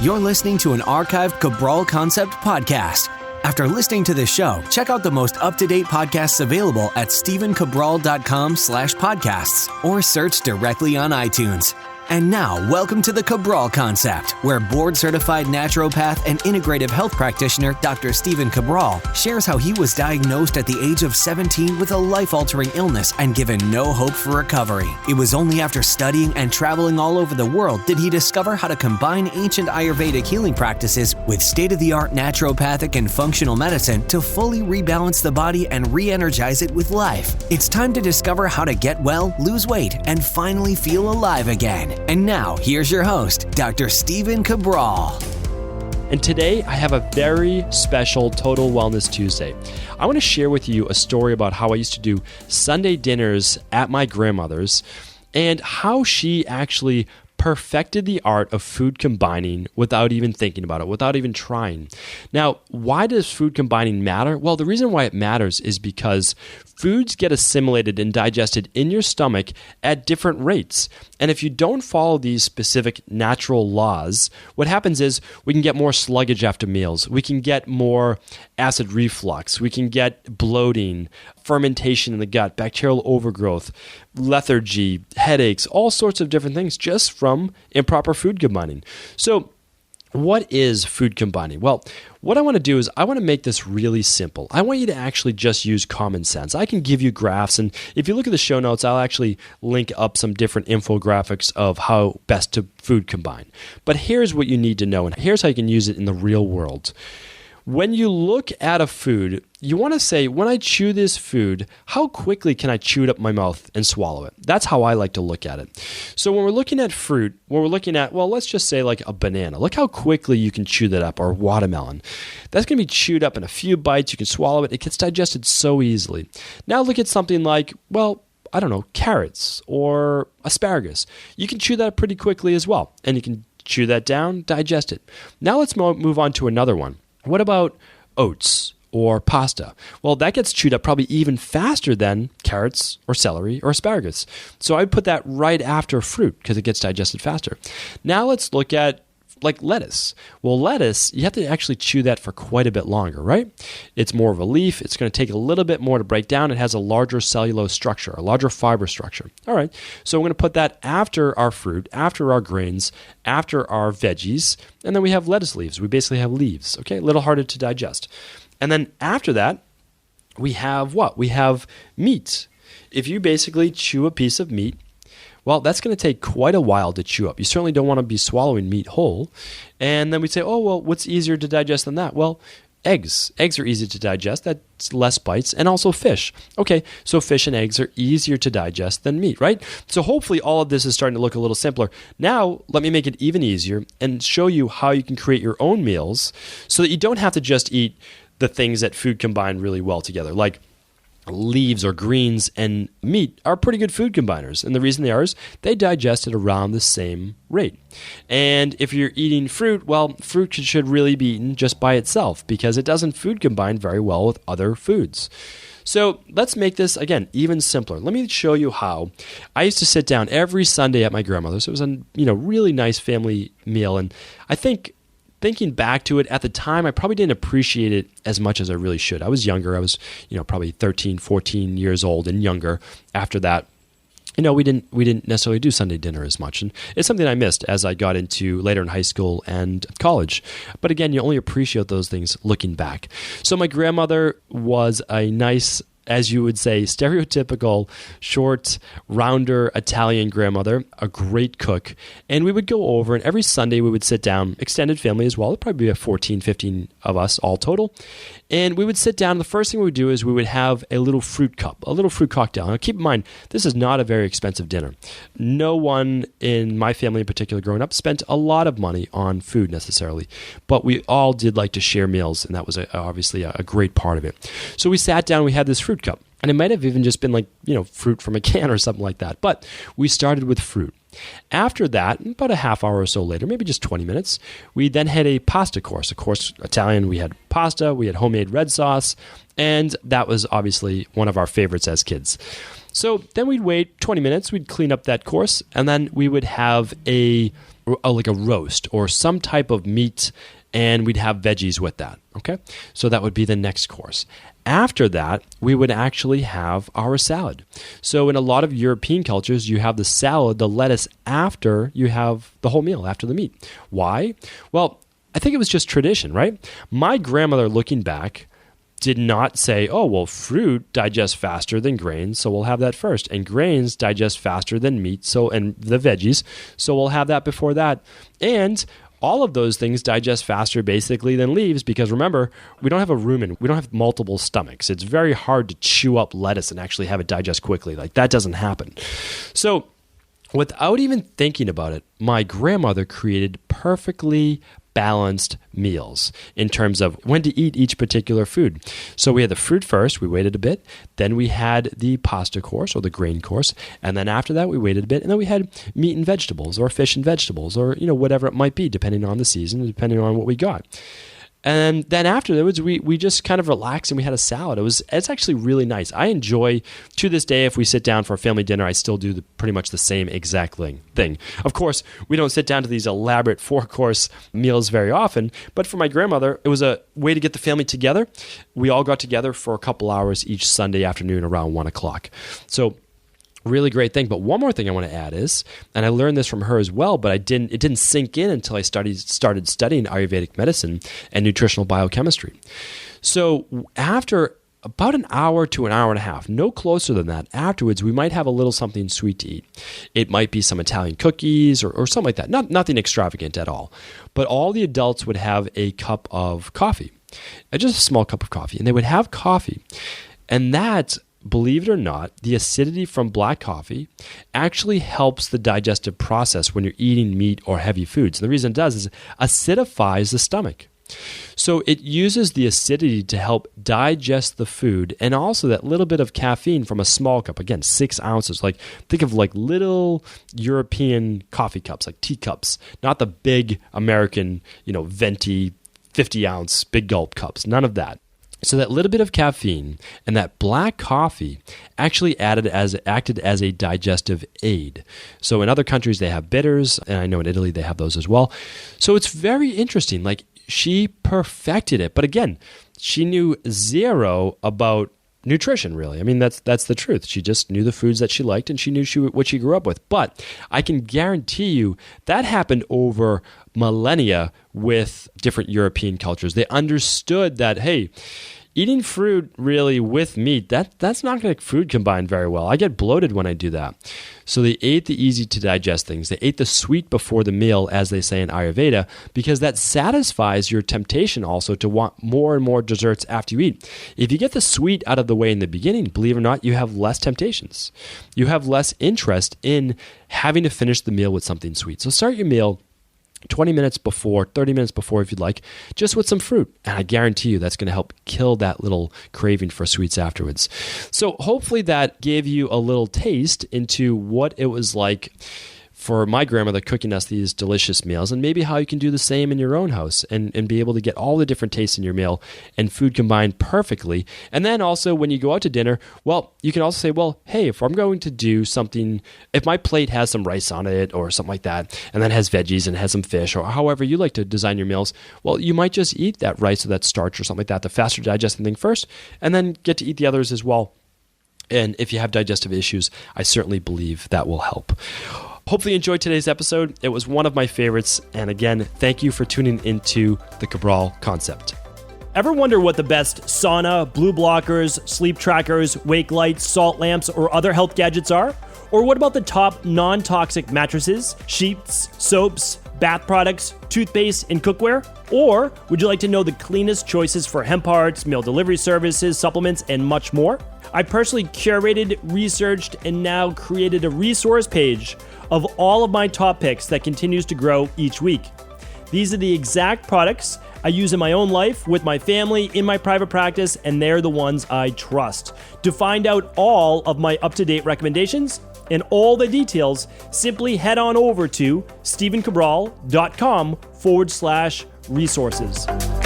You're listening to an archived Cabral Concept podcast. After listening to this show, check out the most up-to-date podcasts available at stephencabral.com/podcasts or search directly on iTunes. And now, welcome to the Cabral Concept, where board-certified naturopath and integrative health practitioner Dr. Stephen Cabral shares how he was diagnosed at the age of 17 with a life-altering illness and given no hope for recovery. It was only after studying and traveling all over the world did he discover how to combine ancient Ayurvedic healing practices with state-of-the-art naturopathic and functional medicine to fully rebalance the body and re-energize it with life. It's time to discover how to get well, lose weight, and finally feel alive again. And now, here's your host, Dr. Stephen Cabral. And today, I have a very special Total Wellness Tuesday. I want to share with you a story about how I used to do Sunday dinners at my grandmother's and how she actually perfected the art of food combining without even thinking about it, without even trying. Now, why does food combining matter? Well, the reason why it matters is because foods get assimilated and digested in your stomach at different rates. And if you don't follow these specific natural laws, what happens is we can get more sluggish after meals. We can get more acid reflux. We can get bloating, fermentation in the gut, bacterial overgrowth, lethargy, headaches, all sorts of different things just from improper food combining. So what is food combining? Well, what I want to do is I want to make this really simple. I want you to actually just use common sense. I can give you graphs, and if you look at the show notes, I'll actually link up some different infographics of how best to food combine. But here's what you need to know, and here's how you can use it in the real world. When you look at a food, you want to say, when I chew this food, how quickly can I chew it up my mouth and swallow it? That's how I like to look at it. So when we're looking at fruit, when we're looking at, well, let's just say like a banana. Look how quickly you can chew that up, or watermelon. That's going to be chewed up in a few bites. You can swallow it. It gets digested so easily. Now look at something like, well, I don't know, carrots or asparagus. You can chew that up pretty quickly as well. And you can chew that down, digest it. Now let's move on to another one. What about oats or pasta? Well, that gets chewed up probably even faster than carrots or celery or asparagus. So I'd put that right after fruit because it gets digested faster. Now let's look at like lettuce. Well, lettuce, you have to actually chew that for quite a bit longer, right? It's more of a leaf. It's going to take a little bit more to break down. It has a larger cellulose structure, a larger fiber structure. All right, so we're going to put that after our fruit, after our grains, after our veggies, and then we have lettuce leaves. We basically have leaves, okay? A little harder to digest. And then after that, we have what? We have meat. If you basically chew a piece of meat, well, that's going to take quite a while to chew up. You certainly don't want to be swallowing meat whole. And then we say, oh, well, what's easier to digest than that? Well, eggs. Eggs are easy to digest. That's less bites. And also fish. Okay, so fish and eggs are easier to digest than meat, right? So hopefully all of this is starting to look a little simpler. Now, let me make it even easier and show you how you can create your own meals so that you don't have to just eat the things that food combine really well together, like leaves or greens and meat are pretty good food combiners. And the reason they are is they digest at around the same rate. And if you're eating fruit, well, fruit should really be eaten just by itself because it doesn't food combine very well with other foods. So let's make this, again, even simpler. Let me show you how. I used to sit down every Sunday at my grandmother's. It was a really nice family meal. And I think thinking back to it, at the time, I probably didn't appreciate it as much as I really should. I was younger. I was, probably 13, 14 years old and younger. After that, we didn't necessarily do Sunday dinner as much. And it's something I missed as I got into later in high school and college. But again, you only appreciate those things looking back. So my grandmother was a nice, as you would say, stereotypical, short, rounder Italian grandmother, a great cook. And we would go over, and every Sunday we would sit down, extended family as well. It'd probably be 14, 15 of us all total. And we would sit down. The first thing we would do is we would have a little fruit cup, a little fruit cocktail. Now, keep in mind, this is not a very expensive dinner. No one in my family in particular growing up spent a lot of money on food necessarily. But we all did like to share meals, and that was obviously a great part of it. So we sat down, we had this fruit cup. And it might have even just been like, fruit from a can or something like that. But we started with fruit. After that, about a half hour or so later, maybe just 20 minutes, we then had a pasta course. Of course, Italian, we had pasta, we had homemade red sauce, and that was obviously one of our favorites as kids. So then we'd wait 20 minutes, we'd clean up that course, and then we would have a like a roast or some type of meat, and we'd have veggies with that. Okay, so that would be the next course. After that, we would actually have our salad. So in a lot of European cultures, you have the salad, the lettuce, after you have the whole meal, after the meat. Why? Well, I think it was just tradition, right? My grandmother, looking back, did not say, oh, well, fruit digests faster than grains, so we'll have that first. And grains digest faster than meat, and the veggies, so we'll have that before that. And all of those things digest faster basically than leaves, because remember, we don't have a rumen. We don't have multiple stomachs. It's very hard to chew up lettuce and actually have it digest quickly. Like, that doesn't happen. So without even thinking about it, my grandmother created perfectly balanced meals in terms of when to eat each particular food. So we had the fruit first, we waited a bit, then we had the pasta course or the grain course, and then after that we waited a bit, and then we had meat and vegetables or fish and vegetables or whatever it might be, depending on the season, depending on what we got. And then afterwards, we just kind of relaxed and we had a salad. It's actually really nice. I enjoy, to this day, if we sit down for a family dinner, I still do pretty much the same exact thing. Of course, we don't sit down to these elaborate 4-course meals very often, but for my grandmother, it was a way to get the family together. We all got together for a couple hours each Sunday afternoon around 1 o'clock. So really great thing. But one more thing I want to add is, and I learned this from her as well, but it didn't sink in until I started studying Ayurvedic medicine and nutritional biochemistry. So after about an hour to an hour and a half, no closer than that, afterwards, we might have a little something sweet to eat. It might be some Italian cookies or something like that. Nothing extravagant at all. But all the adults would have a cup of coffee, just a small cup of coffee, and they would have coffee. And that, believe it or not, the acidity from black coffee actually helps the digestive process when you're eating meat or heavy foods. And the reason it does is it acidifies the stomach. So it uses the acidity to help digest the food, and also that little bit of caffeine from a small cup, again, 6 ounces. Like, think of like little European coffee cups, like teacups, not the big American, venti 50-ounce big gulp cups, none of that. So that little bit of caffeine and that black coffee actually acted as a digestive aid. So in other countries, they have bitters, and I know in Italy they have those as well. So it's very interesting. Like, she perfected it. But again, she knew zero about nutrition, really. I mean, that's the truth. She just knew the foods that she liked, and she knew what she grew up with. But I can guarantee you that happened over millennia with different European cultures. They understood that, hey, eating fruit really with meat, that's not going to food combine very well. I get bloated when I do that. So they ate the easy to digest things. They ate the sweet before the meal, as they say in Ayurveda, because that satisfies your temptation also to want more and more desserts after you eat. If you get the sweet out of the way in the beginning, believe it or not, you have less temptations. You have less interest in having to finish the meal with something sweet. So start your meal 20 minutes before, 30 minutes before if you'd like, just with some fruit. And I guarantee you that's going to help kill that little craving for sweets afterwards. So hopefully that gave you a little taste into what it was like for my grandmother cooking us these delicious meals, and maybe how you can do the same in your own house and be able to get all the different tastes in your meal and food combined perfectly. And then also when you go out to dinner, well, you can also say, well, hey, if I'm going to do something, if my plate has some rice on it or something like that, and then has veggies and has some fish, or however you like to design your meals, well, you might just eat that rice or that starch or something like that, the faster digesting thing first, and then get to eat the others as well. And if you have digestive issues, I certainly believe that will help. Hopefully you enjoyed today's episode. It was one of my favorites. And again, thank you for tuning into the Cabral Concept. Ever wonder what the best sauna, blue blockers, sleep trackers, wake lights, salt lamps, or other health gadgets are? Or what about the top non-toxic mattresses, sheets, soaps, bath products, toothpaste, and cookware? Or would you like to know the cleanest choices for hemp parts, meal delivery services, supplements, and much more? I personally curated, researched, and now created a resource page of all of my top picks that continues to grow each week. These are the exact products I use in my own life, with my family, in my private practice, and they're the ones I trust. To find out all of my up-to-date recommendations and all the details, simply head on over to stephencabral.com/resources.